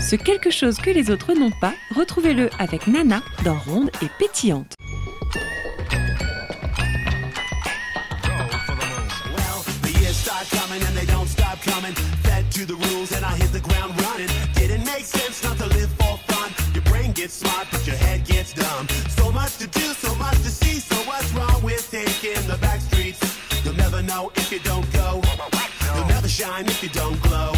Ce quelque chose que les autres n'ont pas, retrouvez-le avec Nana dans Ronde et Pétillante. Smart, but your head gets dumb. So much to do, so much to see. So what's wrong with taking the back streets? You'll never know if you don't go. You'll never shine if you don't glow.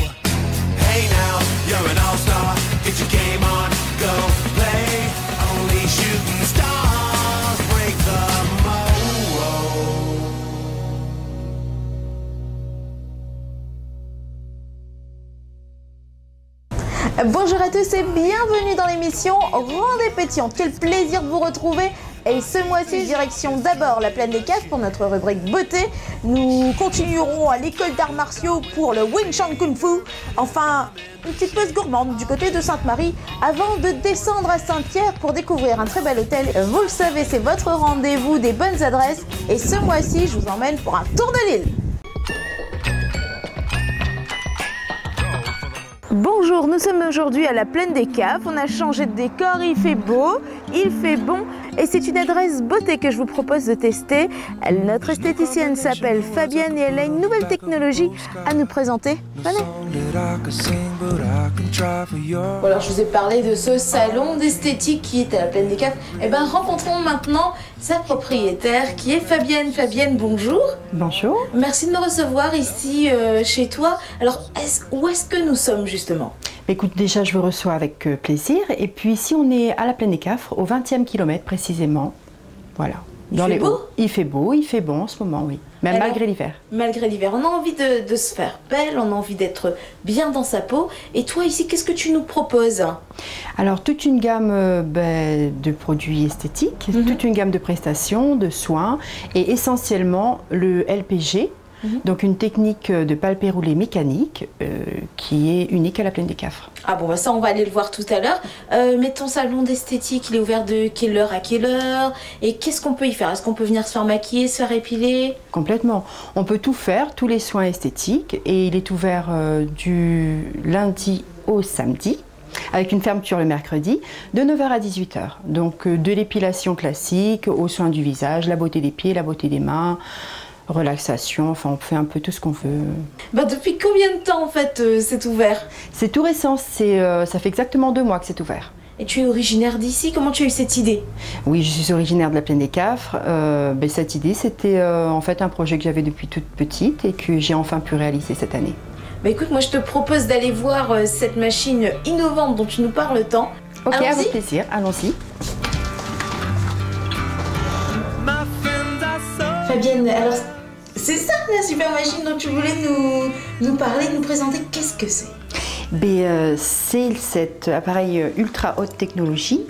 Hey now, you're an all-star. Get your game on, go play. Only shooting stars break the mold. Bonjour à tous et bienvenue dans l'émission Ronde et Pétillante. Quel plaisir de vous retrouver. Et ce mois-ci, direction d'abord la Plaine des Caves pour notre rubrique beauté. Nous continuerons à l'école d'arts martiaux pour le Wing Chun Kung Fu. Enfin, une petite pause gourmande du côté de Sainte-Marie avant de descendre à Saint-Pierre pour découvrir un très bel hôtel. Vous le savez, c'est votre rendez-vous des bonnes adresses. Et ce mois-ci, je vous emmène pour un tour de l'île. Bonjour, nous sommes aujourd'hui à la Plaine des Caves. On a changé de décor, il fait beau, il fait bon et c'est une adresse beauté que je vous propose de tester. Notre esthéticienne s'appelle Fabienne et elle a une nouvelle technologie à nous présenter. Venez. Bon, alors je vous ai parlé de ce salon d'esthétique qui est à la Plaine des Caves. Et bien rencontrons maintenant sa propriétaire qui est Fabienne. Fabienne, bonjour. Bonjour. Merci de me recevoir ici chez toi. Alors où est-ce que nous sommes justement? Écoute, déjà je vous reçois avec plaisir. Et puis ici on est à la Plaine des Caves, au 20e kilomètre précisément. Voilà. Il fait beau ? Il fait beau, il fait bon en ce moment, oui. Même alors, malgré l'hiver. Malgré l'hiver. On a envie de se faire belle, on a envie d'être bien dans sa peau. Et toi ici, qu'est-ce que tu nous proposes? Alors toute une gamme de produits esthétiques, toute une gamme de prestations, de soins et essentiellement le LPG. Donc une technique de palpé roulé mécanique qui est unique à la Plaine des Caves. Ah bon, bah ça on va aller le voir tout à l'heure. Mais ton salon d'esthétique, il est ouvert de quelle heure à quelle heure? Et qu'est-ce qu'on peut y faire? Est-ce qu'on peut venir se faire maquiller, se faire épiler? Complètement. On peut tout faire, tous les soins esthétiques. Et il est ouvert du lundi au samedi, avec une fermeture le mercredi, de 9h à 18h. Donc de l'épilation classique aux soins du visage, la beauté des pieds, la beauté des mains, relaxation, enfin on fait un peu tout ce qu'on veut. Bah depuis combien de temps en fait c'est ouvert? C'est tout récent, ça fait exactement 2 mois que c'est ouvert. Et tu es originaire d'ici? Comment tu as eu cette idée? Oui, je suis originaire de la Plaine des Caves. Cette idée c'était en fait un projet que j'avais depuis toute petite et que j'ai enfin pu réaliser cette année. Bah écoute, moi je te propose d'aller voir cette machine innovante dont tu nous parles tant. Ok, avec plaisir, allons-y. Fabienne, alors c'est ça la super machine dont tu voulais nous parler, nous présenter. Qu'est-ce que c'est? C'est cet appareil ultra haute technologie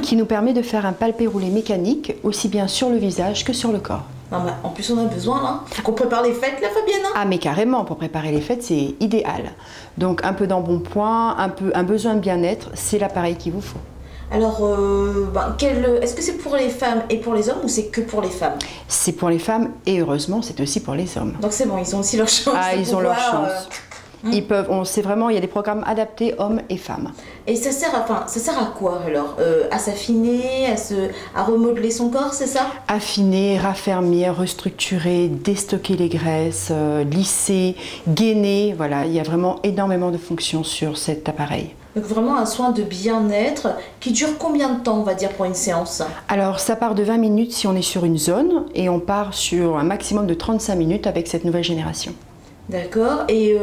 qui nous permet de faire un palpé roulé mécanique aussi bien sur le visage que sur le corps. Non, bah, en plus on a besoin là, faut qu'on prépare les fêtes là Fabienne hein? Ah mais carrément, pour préparer les fêtes c'est idéal. Donc un peu d'embonpoint, un besoin de bien-être, c'est l'appareil qu'il vous faut. Alors, est-ce que c'est pour les femmes et pour les hommes ou c'est que pour les femmes? C'est pour les femmes et heureusement c'est aussi pour les hommes. Donc c'est bon, ils ont aussi leur chance. Ah, ils ont leur chance. Ils peuvent, il y a des programmes adaptés hommes et femmes. Et ça sert à quoi alors? À s'affiner, à remodeler son corps, c'est ça? Affiner, raffermir, restructurer, déstocker les graisses, lisser, gainer, voilà, il y a vraiment énormément de fonctions sur cet appareil. Donc vraiment un soin de bien-être qui dure combien de temps on va dire pour une séance? Alors ça part de 20 minutes si on est sur une zone et on part sur un maximum de 35 minutes avec cette nouvelle génération. D'accord, et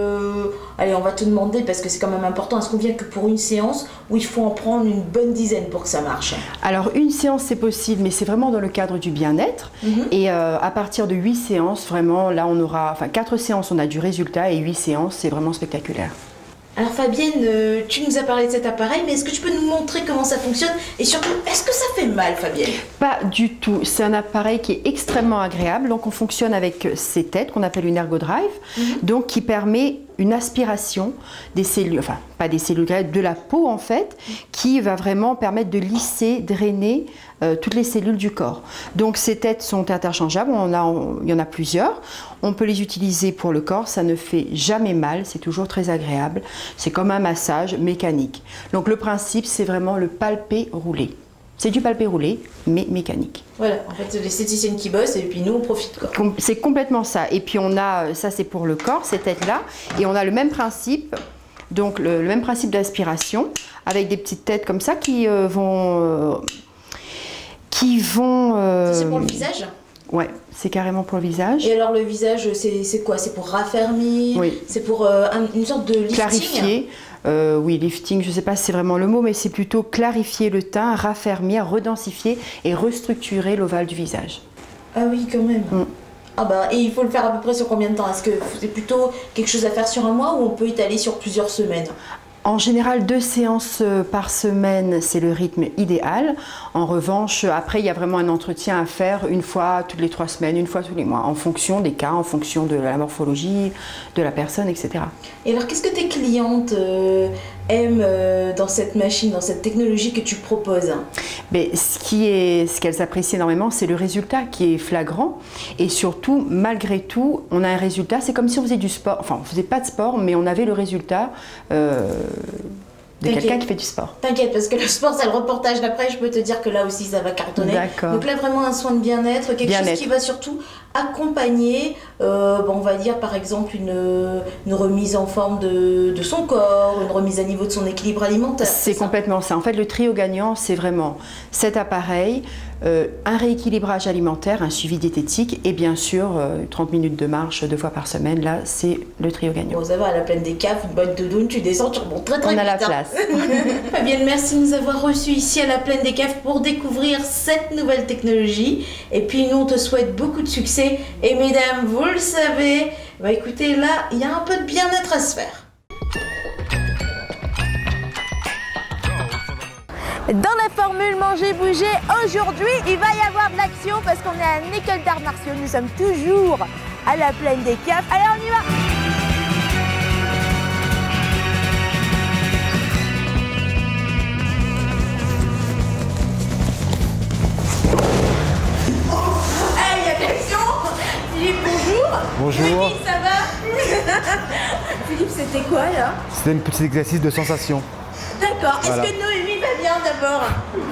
allez on va te demander parce que c'est quand même important, est-ce qu'on vient que pour une séance ou il faut en prendre une bonne dizaine pour que ça marche? Alors une séance c'est possible mais c'est vraiment dans le cadre du bien-être et à partir de 8 séances vraiment là on aura, 4 séances on a du résultat et 8 séances c'est vraiment spectaculaire. Alors Fabienne, tu nous as parlé de cet appareil, mais est-ce que tu peux nous montrer comment ça fonctionne? Et surtout, est-ce que ça fait mal, Fabienne? Pas du tout. C'est un appareil qui est extrêmement agréable. Donc on fonctionne avec ces têtes qu'on appelle une ergodrive, donc qui permet une aspiration des cellules, enfin pas des cellules grasses, de la peau en fait, qui va vraiment permettre de lisser, drainer toutes les cellules du corps. Donc ces têtes sont interchangeables, il y en a plusieurs. On peut les utiliser pour le corps, ça ne fait jamais mal, c'est toujours très agréable. C'est comme un massage mécanique. Donc le principe, c'est vraiment le palpé roulé. C'est du palpé roulé, mais mécanique. Voilà, en fait, l'esthéticienne qui bosse et puis nous, on profite, quoi. C'est complètement ça. Et puis on a, ça c'est pour le corps, ces têtes-là, et on a le même principe, donc le même principe d'aspiration, avec des petites têtes comme ça qui vont... Ça, c'est pour le visage? Ouais, c'est carrément pour le visage. Et alors le visage, c'est quoi? C'est pour raffermir? Oui. C'est pour une sorte de lifting? Clarifier. Oui, lifting, je ne sais pas si c'est vraiment le mot, mais c'est plutôt clarifier le teint, raffermir, redensifier et restructurer l'ovale du visage. Ah oui, quand même. Ah bah, et il faut le faire à peu près sur combien de temps? Est-ce que c'est plutôt quelque chose à faire sur un mois ou on peut étaler sur plusieurs semaines? En général, 2 séances par semaine, c'est le rythme idéal. En revanche, après, il y a vraiment un entretien à faire une fois toutes les 3 semaines, une fois tous les mois, en fonction des cas, en fonction de la morphologie, de la personne, etc. Et alors, qu'est-ce que tes clientes aiment dans cette machine, dans cette technologie que tu proposes? Mais ce qu'elles apprécient énormément, c'est le résultat qui est flagrant. Et surtout, malgré tout, on a un résultat. C'est comme si on faisait du sport. Enfin, on ne faisait pas de sport, mais on avait le résultat de quelqu'un qui fait du sport. T'inquiète, parce que le sport, c'est le reportage d'après. Je peux te dire que là aussi, ça va cartonner. D'accord. Donc là, vraiment un soin de bien-être, quelque chose qui va surtout accompagner, on va dire par exemple une remise en forme de son corps, une remise à niveau de son équilibre alimentaire. C'est complètement ça. En fait, le trio gagnant, c'est vraiment cet appareil, un rééquilibrage alimentaire, un suivi diététique et bien sûr 30 minutes de marche 2 fois par semaine. Là, c'est le trio gagnant. Bon, ça va, à la plaine des caves, une bonne doudoune, tu descends, tu remontes très très vite. On a la place. Fabienne, merci de nous avoir reçus ici à la plaine des caves pour découvrir cette nouvelle technologie. Et puis nous, on te souhaite beaucoup de succès. Et mesdames, vous le savez, bah écoutez, là, il y a un peu de bien-être à se faire. Dans la formule manger, bouger, aujourd'hui, il va y avoir de l'action parce qu'on est à une école d'arts martiaux. Nous sommes toujours à la plaine des caves. Allez, on y va! Philippe, bonjour. Bonjour. Philippe, ça va? Philippe, c'était quoi là? C'était un petit exercice de sensation. D'accord. Voilà. Est-ce que Noémie va bien d'abord?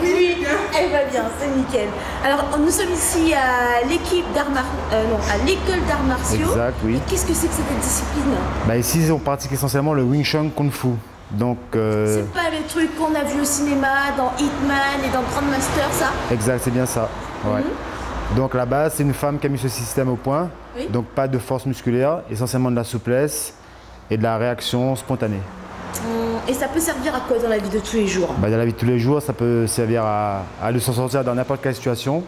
Oui, elle va bien, c'est nickel. Alors, nous sommes ici à l'équipe à l'école d'arts martiaux. Exact, oui. Et qu'est-ce que c'est que cette discipline? Bah ici, on pratique essentiellement le Wing Chun Kung Fu. Donc, c'est pas les trucs qu'on a vu au cinéma, dans Hitman et dans Grandmaster, ça? Exact, c'est bien ça. Ouais. Donc là-bas, c'est une femme qui a mis ce système au point. Oui. Donc pas de force musculaire, essentiellement de la souplesse et de la réaction spontanée. Et ça peut servir à quoi dans la vie de tous les jours? Bah, dans la vie de tous les jours, ça peut servir à s'en sortir dans n'importe quelle situation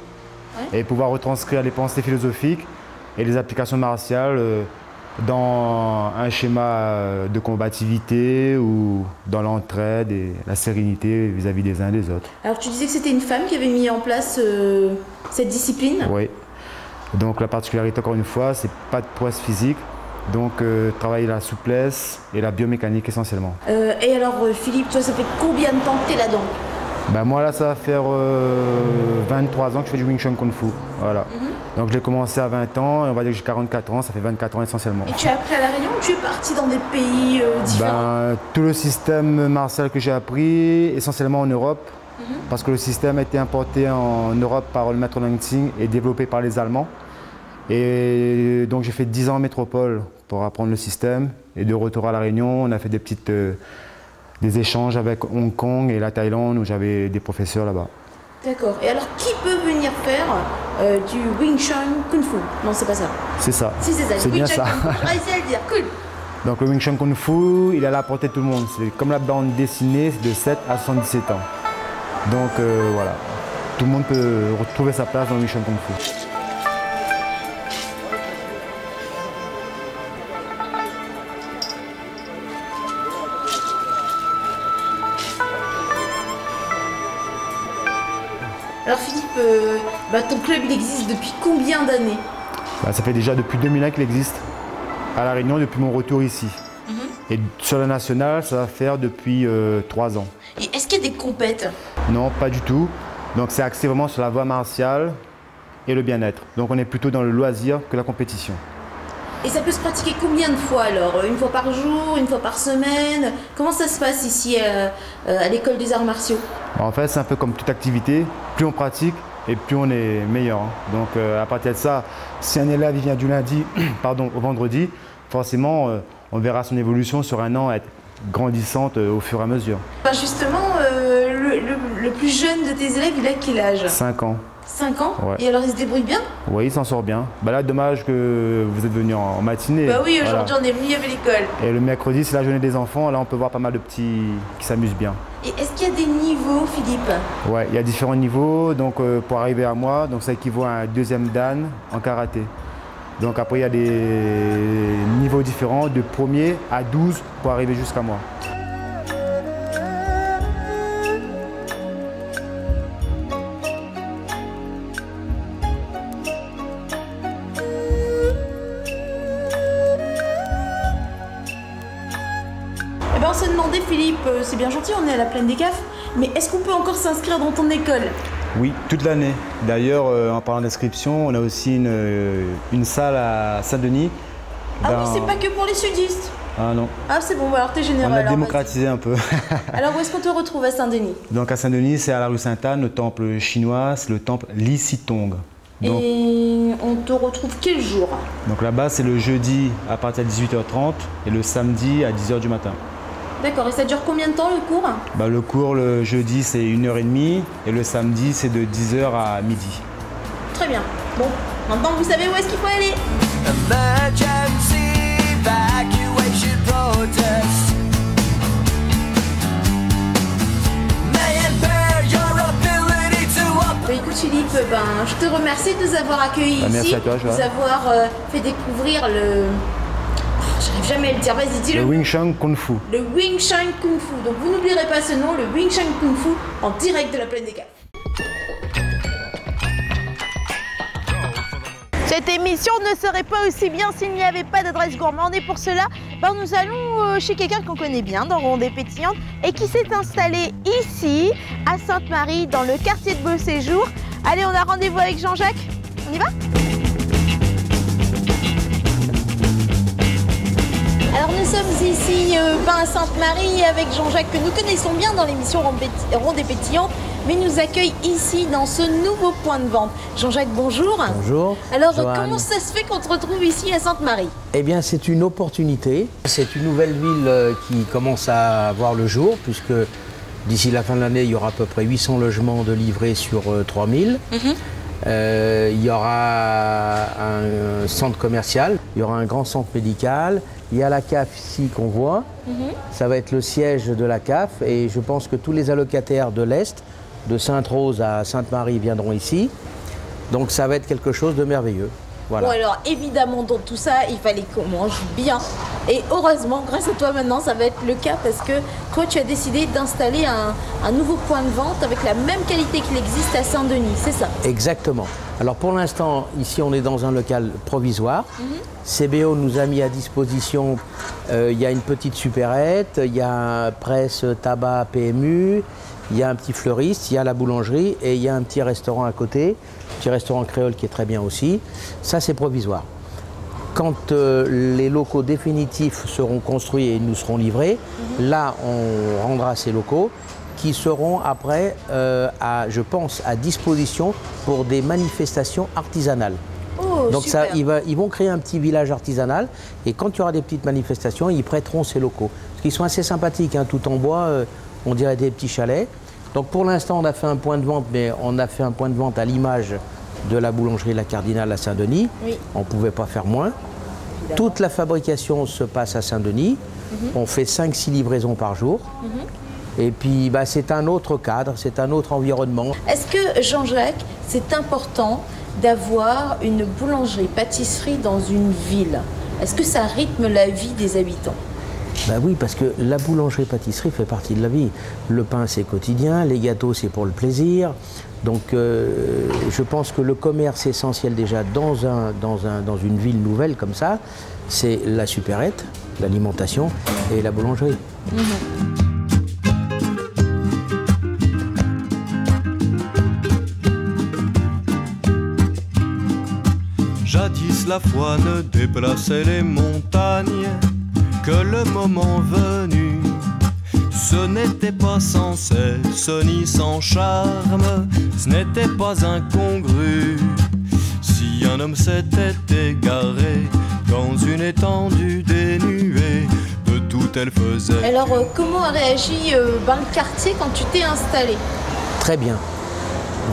et pouvoir retranscrire les pensées philosophiques et les applications martiales dans un schéma de combativité ou dans l'entraide et la sérénité vis-à-vis des uns et des autres. Alors tu disais que c'était une femme qui avait mis en place cette discipline? Oui. Donc la particularité, encore une fois, c'est pas de prouesse physique. Donc travailler la souplesse et la biomécanique essentiellement. Et alors Philippe, toi ça fait combien de temps que tu es là-dedans? Ben moi là ça va faire 23 ans que je fais du Wing Chun Kung Fu. Voilà. Donc j'ai commencé à 20 ans et on va dire que j'ai 44 ans, ça fait 24 ans essentiellement. Et tu as appris à La Réunion ou tu es parti dans des pays différents? Tout le système martial que j'ai appris essentiellement en Europe, parce que le système a été importé en Europe par le maître Lang Tsing et développé par les Allemands. Et donc j'ai fait 10 ans en métropole pour apprendre le système. Et de retour à La Réunion, on a fait des échanges avec Hong Kong et la Thaïlande où j'avais des professeurs là-bas. D'accord. Et alors qui peut venir faire du Wing Chun Kung Fu? Non, c'est pas ça. C'est ça. Si, c'est ça. C'est bien ça. On va essayer de le dire. Cool. Donc le Wing Chun Kung Fu, il est à la portée de tout le monde. C'est comme la bande dessinée, c'est de 7 à 77 ans. Donc voilà, tout le monde peut retrouver sa place dans le Wing Chun Kung Fu. Alors Philippe, ton club il existe depuis combien d'années? Ça fait déjà depuis 2001 qu'il existe à La Réunion, depuis mon retour ici. Et sur la nationale, ça va faire depuis 3 ans. Et est-ce qu'il y a des compètes? Non, pas du tout. Donc c'est axé vraiment sur la voie martiale et le bien-être. Donc on est plutôt dans le loisir que la compétition. Et ça peut se pratiquer combien de fois alors? Une fois par jour, une fois par semaine? Comment ça se passe ici à l'école des arts martiaux? En fait, c'est un peu comme toute activité. Plus on pratique et plus on est meilleur. Donc à partir de ça, si un élève vient du lundi au vendredi, forcément on verra son évolution sur un an être grandissante au fur et à mesure. Justement, le plus jeune de tes élèves, il a quel âge? 5 ans. 5 ans? Ouais. Et alors il se débrouille bien? Oui, il s'en sort bien. Bah là, dommage que vous êtes venu en matinée. Bah oui, aujourd'hui Voilà. on est venu à l'école. Et le mercredi, c'est la journée des enfants. Là, on peut voir pas mal de petits qui s'amusent bien. Et est-ce qu'il y a des niveaux, Philippe? Ouais, il y a différents niveaux. Donc pour arriver à moi, donc ça équivaut à un 2e dan en karaté. Donc après, il y a des niveaux différents, de 1er à 12 pour arriver jusqu'à moi. Eh ben on s'est demandé, Philippe, c'est bien gentil, on est à la Plaine des Cafes, mais est-ce qu'on peut encore s'inscrire dans ton école? Oui, toute l'année. D'ailleurs, en parlant d'inscription, on a aussi une salle à Saint-Denis. Ah oui, c'est pas que pour les sudistes. Ah non, Ah c'est bon, bah alors t'es généreux. on a alors, démocratisé un peu. vas-y. Alors où est-ce qu'on te retrouve à Saint-Denis? Donc à Saint-Denis, c'est à la rue Sainte-Anne, le temple chinois, c'est le temple Li Sitong. Donc, Et on te retrouve quel jour? donc là-bas, c'est le jeudi à partir de 18h30 et le samedi à 10h du matin. D'accord, et ça dure combien de temps le cours? Bah, le cours, le jeudi, c'est 1h30 et le samedi, c'est de 10h à midi. Très bien. Bon, maintenant vous savez où est-ce qu'il faut aller. Emergency evacuation protest may impair your ability to Bah, écoute Philippe, je te remercie de nous avoir accueillis Bah, merci ici, à toi, de nous Joanne. avoir fait découvrir le... J'arrive jamais à le dire, vas-y dis-le. Le Wing Chun Kung Fu. Le Wing Chun Kung Fu. Donc vous n'oublierez pas ce nom, le Wing Chun Kung Fu, en direct de la Plaine des Cafes. Cette émission ne serait pas aussi bien s'il n'y avait pas d'adresse gourmande et pour cela, nous allons chez quelqu'un qu'on connaît bien dans Ronde Pétillante et qui s'est installé ici, à Sainte-Marie, dans le quartier de Beau Séjour. Allez, on a rendez-vous avec Jean-Jacques, on y va? Alors nous sommes ici à Sainte-Marie avec Jean-Jacques que nous connaissons bien dans l'émission Ronde et Pétillante, mais nous accueille ici dans ce nouveau point de vente. Jean-Jacques, bonjour. Bonjour. Alors Joanne. comment ça se fait qu'on te retrouve ici à Sainte-Marie? Eh bien, c'est une opportunité. C'est une nouvelle ville qui commence à voir le jour, puisque d'ici la fin de l'année, il y aura à peu près 800 logements de livrés sur 3000. Il y aura un centre commercial, il y aura un grand centre médical. Il y a la CAF ici qu'on voit. Ça va être le siège de la CAF et je pense que tous les allocataires de l'Est, de Sainte-Rose à Sainte-Marie, viendront ici. Donc ça va être quelque chose de merveilleux. Voilà. Bon alors évidemment dans tout ça il fallait qu'on mange bien et heureusement grâce à toi maintenant ça va être le cas parce que toi tu as décidé d'installer un nouveau point de vente avec la même qualité qu'il existe à Saint-Denis, c'est ça? Exactement. Alors pour l'instant ici on est dans un local provisoire. CBO nous a mis à disposition, il y a une petite supérette, il y a presse, tabac, PMU, il y a un petit fleuriste, il y a la boulangerie et il y a un petit restaurant à côté, petit restaurant créole qui est très bien aussi. Ça c'est provisoire. Quand les locaux définitifs seront construits et nous serons livrés, là on rendra ces locaux qui seront après, je pense, à disposition pour des manifestations artisanales. Oh, Donc super. ils vont créer un petit village artisanal et quand il y aura des petites manifestations, ils prêteront ces locaux. Parce qu'ils sont assez sympathiques, hein, tout en bois, on dirait des petits chalets. Donc pour l'instant, on a fait un point de vente, mais on a fait un point de vente à l'image de la boulangerie La Cardinale à Saint-Denis. Oui. On ne pouvait pas faire moins. Toute la fabrication se passe à Saint-Denis. On fait 5-6 livraisons par jour. Et puis c'est un autre cadre, c'est un autre environnement. Est-ce que Jean-Jacques c'est important d'avoir une boulangerie-pâtisserie dans une ville? Est-ce que ça rythme la vie des habitants? Oui, parce que la boulangerie-pâtisserie fait partie de la vie. Le pain, c'est quotidien, les gâteaux, c'est pour le plaisir. Donc, je pense que le commerce essentiel déjà dans une ville nouvelle comme ça, c'est la supérette. l'alimentation et la boulangerie. Jadis la foi ne déplaçait les montagnes, que le moment venu, ce n'était pas sans cesse ni sans charme, ce n'était pas incongru. Si un homme s'était égaré dans une étendue dénuée, de tout elle faisait. Alors, comment a réagi le quartier quand tu t'es installé? Très bien,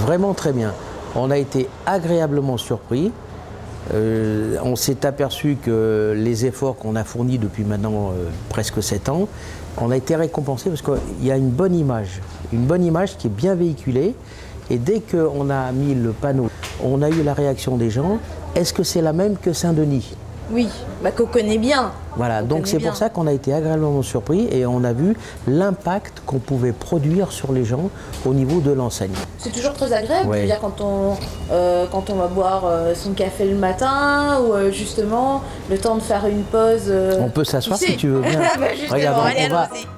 vraiment très bien. On a été agréablement surpris. On s'est aperçu que les efforts qu'on a fournis depuis maintenant presque 7 ans, on a été récompensé parce qu'il y a une bonne image qui est bien véhiculée. Et dès qu'on a mis le panneau, on a eu la réaction des gens. Est-ce que c'est la même que Saint-Denis? Oui, bah, qu'on connaît bien. Voilà, donc c'est pour ça qu'on a été agréablement surpris et on a vu l'impact qu'on pouvait produire sur les gens au niveau de l'enseigne. C'est toujours très agréable, Ouais. je veux dire, quand on va boire son café le matin ou justement le temps de faire une pause. On peut s'asseoir ici. si tu veux bien. Bah, justement, Regarde, allez,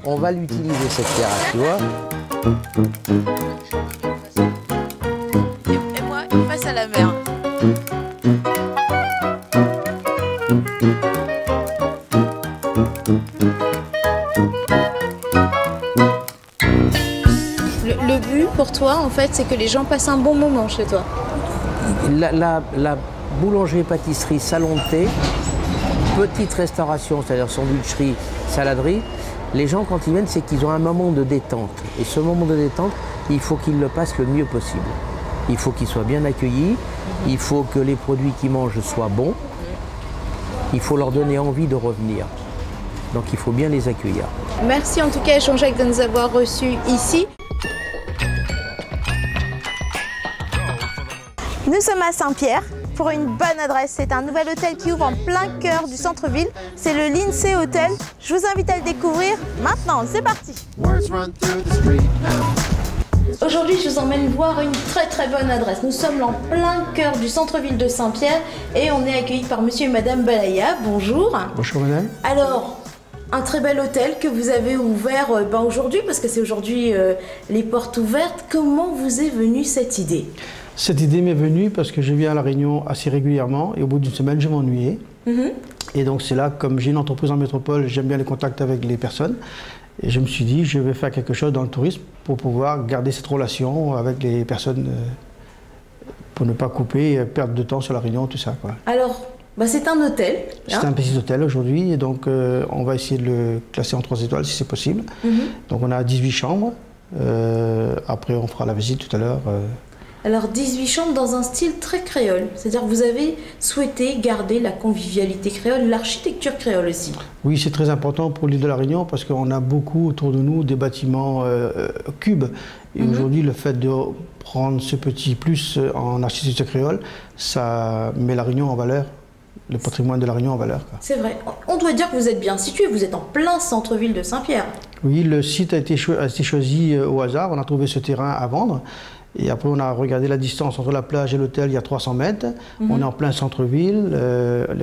on va l'utiliser cette terrasse, tu vois. Et moi, face à la mer. Le but pour toi, en fait, c'est que les gens passent un bon moment chez toi. La boulangerie-pâtisserie, salon de thé, petite restauration, c'est-à-dire sandwicherie, saladerie, les gens quand ils viennent, c'est qu'ils ont un moment de détente. Et ce moment de détente, il faut qu'ils le passent le mieux possible. Il faut qu'ils soient bien accueillis, il faut que les produits qu'ils mangent soient bons, il faut leur donner envie de revenir. Donc il faut bien les accueillir. Merci en tout cas, Jean-Jacques, de nous avoir reçus ici. Nous sommes à Saint-Pierre pour une bonne adresse. C'est un nouvel hôtel qui ouvre en plein cœur du centre-ville. C'est le Lindsay Hotel. Je vous invite à le découvrir maintenant. C'est parti. Aujourd'hui, je vous emmène voir une très bonne adresse. Nous sommes en plein cœur du centre-ville de Saint-Pierre et on est accueillis par monsieur et madame Balaya. Bonjour. Bonjour madame. Alors, un très bel hôtel que vous avez ouvert aujourd'hui, parce que c'est aujourd'hui les portes ouvertes. Comment vous est venue cette idée? Cette idée m'est venue parce que je viens à La Réunion assez régulièrement et au bout d'une semaine, je m'ennuyais. Et donc c'est là, comme j'ai une entreprise en métropole, j'aime bien les contacts avec les personnes. Et je me suis dit, je vais faire quelque chose dans le tourisme pour pouvoir garder cette relation avec les personnes, pour ne pas couper, perdre de temps sur La Réunion, tout ça, quoi. Alors, bah c'est un hôtel. C'est un petit hôtel aujourd'hui, et donc on va essayer de le classer en 3 étoiles si c'est possible. Donc on a 18 chambres. Après, on fera la visite tout à l'heure. Alors 18 chambres dans un style très créole, c'est-à-dire que vous avez souhaité garder la convivialité créole, l'architecture créole aussi. Oui, c'est très important pour l'île de la Réunion parce qu'on a beaucoup autour de nous des bâtiments cubes. Et aujourd'hui, le fait de prendre ce petit plus en architecture créole, ça met la Réunion en valeur, le patrimoine de la Réunion en valeur. C'est vrai, on doit dire que vous êtes bien situé, vous êtes en plein centre-ville de Saint-Pierre. Oui, le site a été choisi au hasard, on a trouvé ce terrain à vendre. Et après, on a regardé la distance entre la plage et l'hôtel, il y a 300 mètres. On est en plein centre-ville,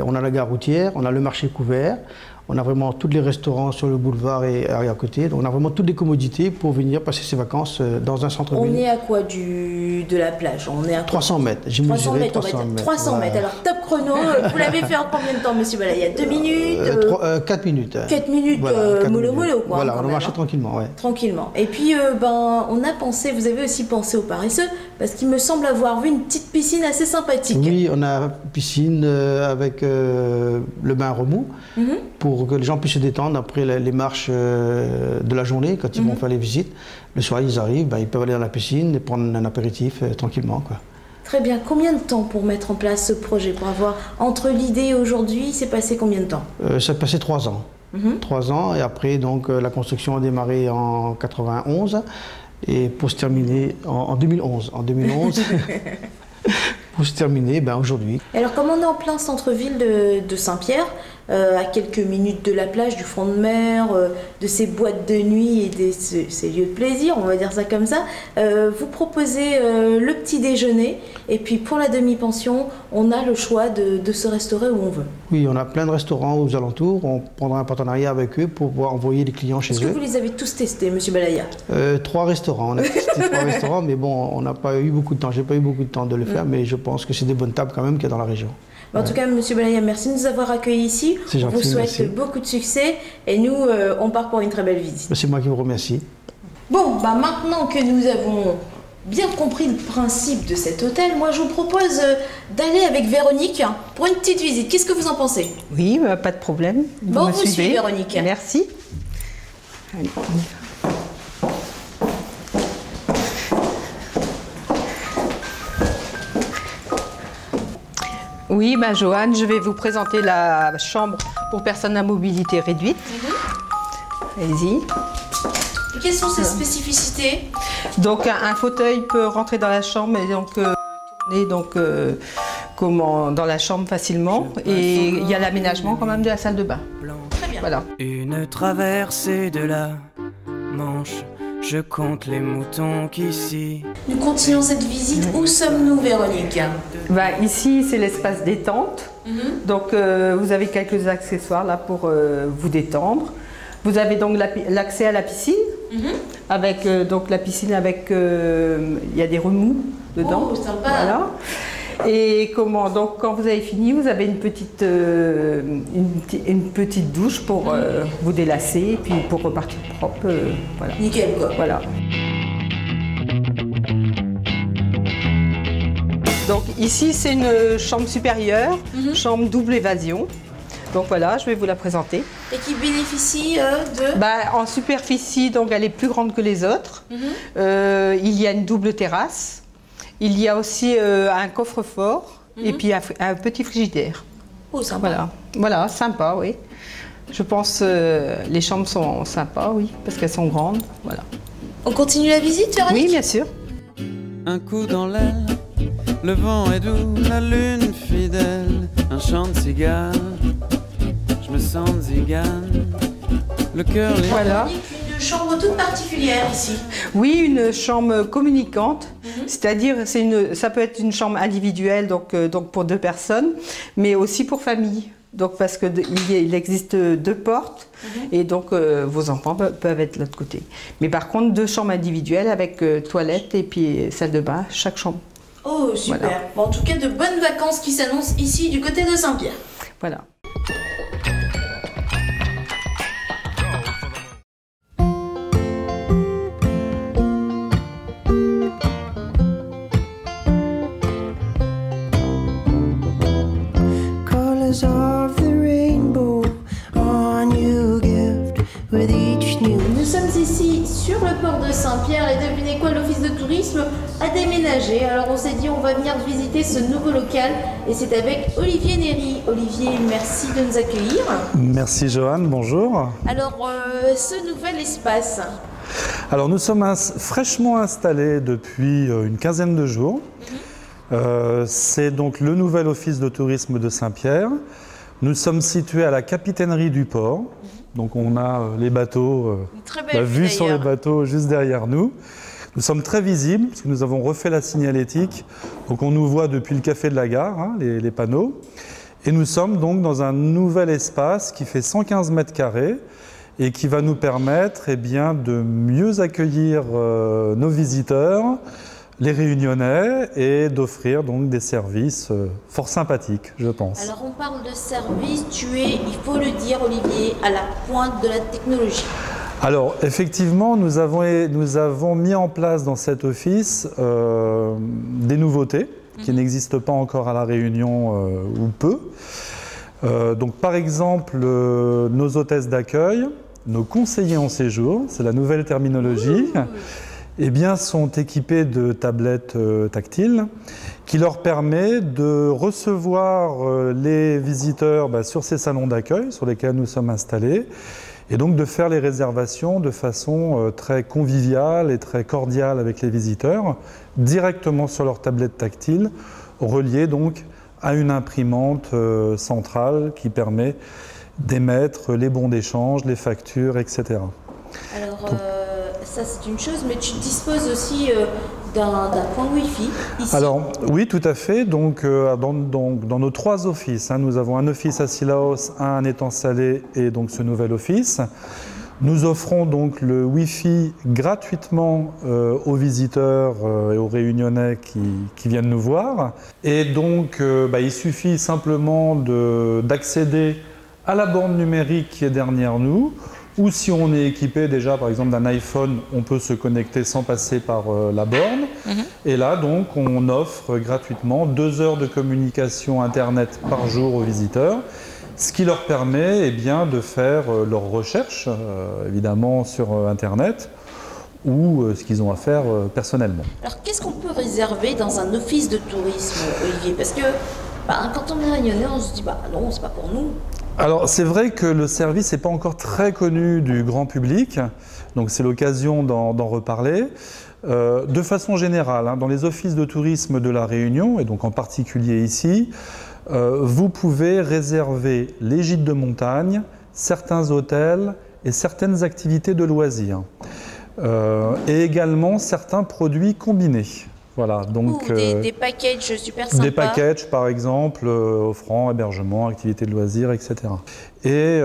on a la gare routière, on a le marché couvert, on a vraiment tous les restaurants sur le boulevard et à côté. Donc on a vraiment toutes les commodités pour venir passer ses vacances dans un centre-ville. On est à quoi de la plage? On est à 300 mètres, j'ai mesuré 300 mètres. 300 mètres, alors top chrono, vous l'avez fait en combien de temps, monsieur Balaya? 2 minutes 4 minutes. 4 minutes, voilà, mollo quoi. Voilà, on a marché tranquillement, ouais. Tranquillement. Et puis, on a pensé, vous avez aussi pensé aux paresseux, parce qu'il me semble avoir vu une petite piscine assez sympathique. Oui, on a une piscine avec le bain remous, pour que les gens puissent se détendre après les marches de la journée, quand ils vont faire les visites. Le soir, ils arrivent, ils peuvent aller dans la piscine et prendre un apéritif tranquillement, quoi. Très bien. Combien de temps pour mettre en place ce projet? Pour avoir, entre l'idée et aujourd'hui, c'est passé combien de temps? Ça a passé 3 ans. 3 ans, et après, donc, la construction a démarré en 91, et pour se terminer en 2011. En 2011, pour se terminer aujourd'hui. Alors, comme on est en plein centre-ville de Saint-Pierre, à quelques minutes de la plage, du front de mer, de ces boîtes de nuit et ces lieux de plaisir, on va dire ça comme ça. Vous proposez le petit déjeuner et puis pour la demi-pension, on a le choix de se restaurer où on veut. Oui, on a plein de restaurants aux alentours. On prendra un partenariat avec eux pour pouvoir envoyer les clients chez eux. Est-ce que vous les avez tous testés, Monsieur Balaya? 3 restaurants. On a testé 3 restaurants, mais bon, on n'a pas eu beaucoup de temps. J'ai pas eu beaucoup de temps de le faire, mais je pense que c'est des bonnes tables quand même qu'il y a dans la région. En tout cas, Monsieur Balaya, merci de nous avoir accueillis ici. C'est gentil, on vous souhaite merci. beaucoup de succès et nous, on part pour une très belle visite. C'est moi qui vous remercie. Bon, bah maintenant que nous avons bien compris le principe de cet hôtel, moi je vous propose d'aller avec Véronique pour une petite visite. Qu'est-ce que vous en pensez? Oui, pas de problème. Bon, me vous suivez. suivez, Véronique. Merci. Allez, on y va. Oui, Joanne, je vais vous présenter la chambre pour personnes à mobilité réduite. Allez-y. Et quelles sont ses spécificités? Donc, un fauteuil peut rentrer dans la chambre et donc tourner dans la chambre facilement. Et il y a l'aménagement quand même de la salle de bain. Très bien. Voilà. Une traversée de la Manche, je compte les moutons qui s'y... Nous continuons cette visite. Où sommes-nous, Véronique? Ici, c'est l'espace détente. Donc, vous avez quelques accessoires là pour vous détendre. Vous avez donc l'accès à la piscine, avec donc la piscine avec il y a des remous dedans. Oh, sympa. Voilà. Et donc quand vous avez fini, vous avez une petite douche pour vous délasser et puis pour repartir propre. Voilà. Nickel quoi. Voilà. Donc ici c'est une chambre supérieure, chambre double évasion. Donc voilà, je vais vous la présenter. Et qui bénéficie de... En superficie, donc elle est plus grande que les autres. Il y a une double terrasse. Il y a aussi un coffre-fort et puis un petit frigidaire. Oh, sympa. Voilà, sympa, oui. Je pense les chambres sont sympas, oui, parce qu'elles sont grandes. Voilà. On continue la visite, Véronique? Oui, bien sûr. Un coup dans l'aile, le vent est doux, la lune fidèle, un chant de cigale, je me sens zigane, le cœur... Voilà. Une chambre toute particulière ici. Oui, une chambre communicante, c'est-à-dire ça peut être une chambre individuelle, donc pour 2 personnes, mais aussi pour famille. Donc parce qu'il existe 2 portes et donc vos enfants peuvent être de l'autre côté. Mais par contre 2 chambres individuelles avec toilette et puis salle de bain, chaque chambre. Oh super. Voilà. Bon, en tout cas de bonnes vacances qui s'annoncent ici du côté de Saint-Pierre. Voilà. Of the rainbow on you gift with each new... Nous sommes ici sur le port de Saint-Pierre et devinez quoi, l'office de tourisme a déménagé. Alors on s'est dit on va venir visiter ce nouveau local et c'est avec Olivier Néry. Olivier, merci de nous accueillir. Merci Joanne, bonjour. Alors ce nouvel espace... Alors nous sommes fraîchement installés depuis une quinzaine de jours. C'est donc le nouvel office de tourisme de Saint-Pierre. Nous sommes situés à la capitainerie du port. Donc on a les bateaux, la vue sur les bateaux juste derrière nous. Nous sommes très visibles parce que nous avons refait la signalétique. Donc on nous voit depuis le café de la gare, les panneaux. Et nous sommes donc dans un nouvel espace qui fait 115 mètres carrés et qui va nous permettre de mieux accueillir nos visiteurs, les Réunionnais, et d'offrir donc des services fort sympathiques, je pense. Alors on parle de service, tu es, il faut le dire Olivier, à la pointe de la technologie. Alors effectivement, nous avons mis en place dans cet office des nouveautés qui n'existent pas encore à La Réunion ou peu. Donc par exemple, nos hôtesses d'accueil, nos conseillers en séjour, c'est la nouvelle terminologie, sont équipés de tablettes tactiles qui leur permet de recevoir les visiteurs sur ces salons d'accueil sur lesquels nous sommes installés et donc de faire les réservations de façon très conviviale et très cordiale avec les visiteurs directement sur leur tablette tactile reliée donc à une imprimante centrale qui permet d'émettre les bons d'échange, les factures, etc. Alors, ça c'est une chose, mais tu disposes aussi d'un point Wi-Fi ici. Alors, oui, tout à fait. Donc, dans nos 3 offices, nous avons un office à Cilaos, un à Étang-Salé et donc ce nouvel office. Nous offrons donc le Wi-Fi gratuitement aux visiteurs et aux Réunionnais qui viennent nous voir. Et donc, il suffit simplement d'accéder à la borne numérique qui est derrière nous, ou si on est équipé déjà par exemple d'un iPhone, on peut se connecter sans passer par la borne. Et là donc on offre gratuitement 2 heures de communication Internet par jour aux visiteurs, ce qui leur permet de faire leurs recherches évidemment sur Internet ou ce qu'ils ont à faire personnellement. Alors qu'est-ce qu'on peut réserver dans un office de tourisme, Olivier? Parce que quand on est réunionnais, on se dit non, c'est pas pour nous. Alors c'est vrai que le service n'est pas encore très connu du grand public, donc c'est l'occasion d'en reparler. De façon générale, dans les offices de tourisme de La Réunion, et donc en particulier ici, vous pouvez réserver les gîtes de montagne, certains hôtels et certaines activités de loisirs, et également certains produits combinés. Voilà, donc des packages super sympas. Des packages, par exemple, offrant hébergement, activités de loisirs, etc. Et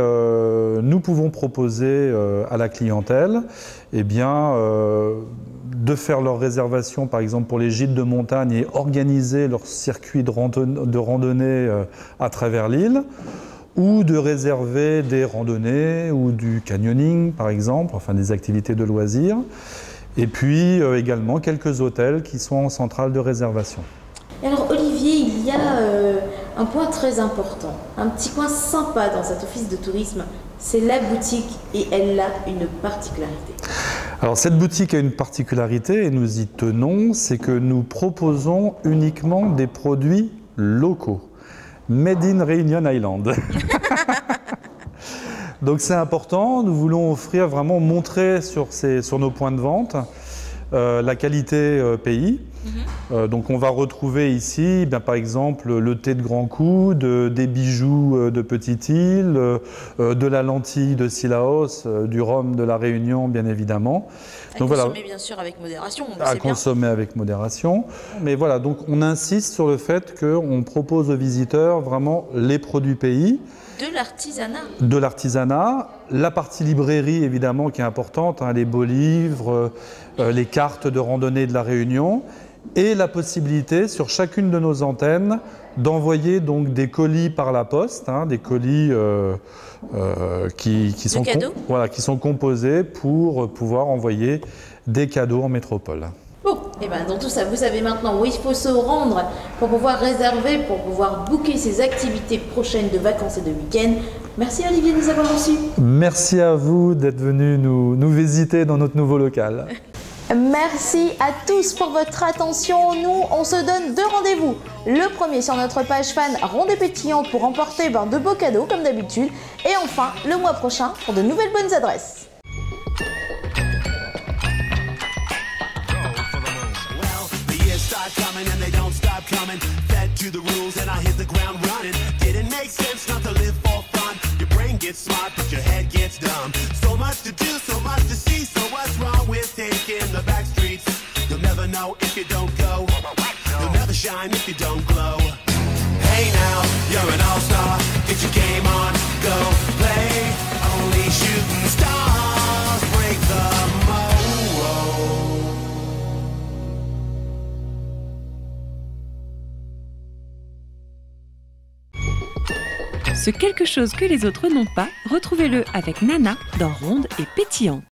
nous pouvons proposer à la clientèle de faire leur réservation, par exemple, pour les gîtes de montagne et organiser leur circuit de randonnée à travers l'île, ou de réserver des randonnées ou du canyoning, par exemple, enfin des activités de loisirs. Et puis également quelques hôtels qui sont en centrale de réservation. Et alors Olivier, il y a un point très important, un petit coin sympa dans cet office de tourisme, c'est la boutique et elle a une particularité. Alors cette boutique a une particularité et nous y tenons, c'est que nous proposons uniquement des produits locaux, made in Réunion Island. Donc c'est important, nous voulons offrir, vraiment montrer sur nos points de vente la qualité pays. Donc on va retrouver ici par exemple le thé de Grand Coude, des bijoux de Petite Île, de la lentille de Cilaos, du rhum de La Réunion bien évidemment. À consommer bien sûr avec modération. À consommer avec modération. Mais voilà, donc on insiste sur le fait qu'on propose aux visiteurs vraiment les produits pays. De l'artisanat. De l'artisanat, la partie librairie évidemment qui est importante, les beaux livres, les cartes de randonnée de La Réunion, et la possibilité sur chacune de nos antennes d'envoyer donc des colis par la poste, des colis qui sont composés pour pouvoir envoyer des cadeaux en métropole. Bon, et dans tout ça, vous savez maintenant où il faut se rendre pour pouvoir réserver, pour pouvoir booker ses activités prochaines de vacances et de week-end. Merci Olivier de nous avoir reçus. Merci à vous d'être venu nous visiter dans notre nouveau local. Merci à tous pour votre attention. Nous, on se donne 2 rendez-vous. Le premier sur notre page fan Ronde et Pétillante pour remporter de beaux cadeaux comme d'habitude. Et enfin, le mois prochain pour de nouvelles bonnes adresses. Gets smart, but your head gets dumb. So much to do, so much to see. So what's wrong with taking the back streets? You'll never know if you don't go. You'll never shine if you don't glow. Hey now, you're an all-star. Get your game on, go play. Only shooting stars break the mold. Ce quelque chose que les autres n'ont pas, retrouvez-le avec Nana dans Ronde et Pétillante.